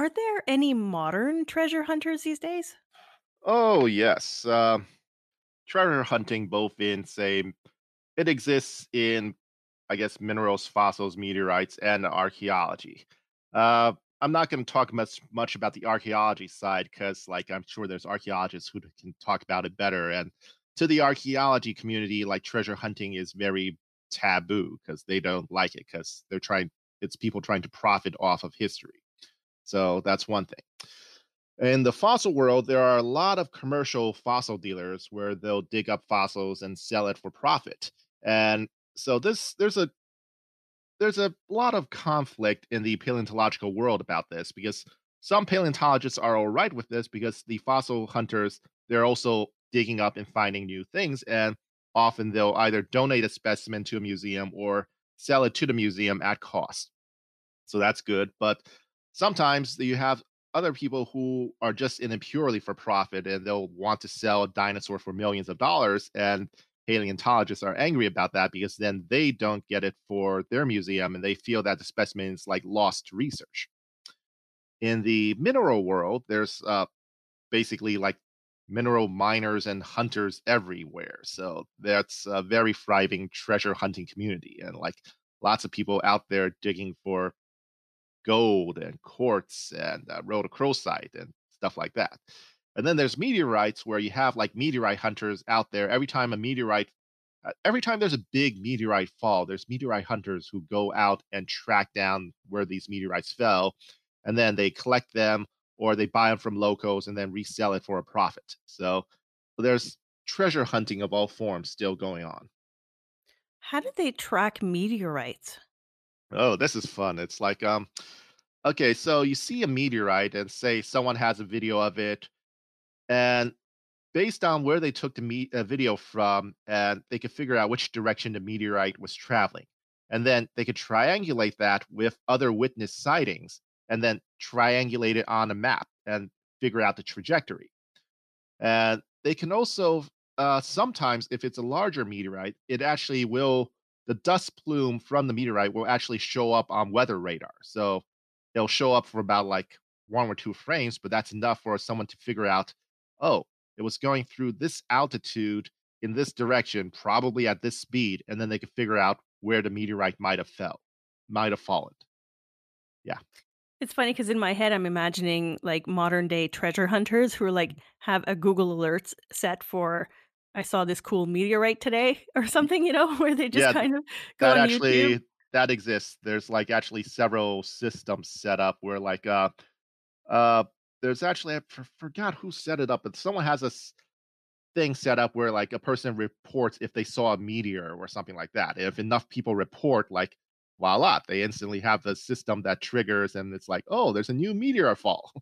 Are there any modern treasure hunters these days? Oh, yes. Treasure hunting, both in, say, it exists in, I guess, minerals, fossils, meteorites, and archaeology. Uh, I'm not going to talk much about the archaeology side because, like, I'm sure there's archaeologists who can talk about it better. And to the archaeology community, like, treasure hunting is very taboo because they don't like it because it's people trying to profit off of history. So that's one thing. In the fossil world, there are a lot of commercial fossil dealers where they'll dig up fossils and sell it for profit. And so there's a lot of conflict in the paleontological world about this because some paleontologists are all right with this because the fossil hunters they're also digging up and finding new things and often they'll either donate a specimen to a museum or sell it to the museum at cost. So that's good. But sometimes you have other people who are just in it purely for profit and they'll want to sell a dinosaur for millions of dollars. And paleontologists are angry about that because then they don't get it for their museum and they feel that the specimen is like lost to research. In the mineral world, there's basically like mineral miners and hunters everywhere. So that's a very thriving treasure hunting community. And like lots of people out there digging for gold and quartz and rhodochrosite and stuff like that. And then there's meteorites where you have like meteorite hunters out there. Every time there's a big meteorite fall, there's meteorite hunters who go out and track down where these meteorites fell, and then they collect them or they buy them from locals and then resell it for a profit. So there's treasure hunting of all forms still going on. How do they track meteorites? Oh, this is fun. It's like okay, so you see a meteorite and say someone has a video of it, and based on where they took the video from, and they could figure out which direction the meteorite was traveling. And then they could triangulate that with other witness sightings and then triangulate it on a map and figure out the trajectory. And they can also sometimes, if it's a larger meteorite, the dust plume from the meteorite will actually show up on weather radar. So it'll show up for about like 1 or 2 frames, but that's enough for someone to figure out, oh, it was going through this altitude in this direction, probably at this speed, and then they could figure out where the meteorite might have fallen. Yeah. It's funny because in my head, I'm imagining like modern day treasure hunters who are like have a Google alerts set for I saw this cool meteorite today or something, where they just Yeah, kind of go that on YouTube. actually that exists. There's like actually several systems set up where Uh, there's actually forgot who set it up, but someone has thing set up where like a person reports if they saw a meteor or something like that. If enough people report, like voila, they instantly have the system that triggers, and it's like, oh, there's a new meteor fall.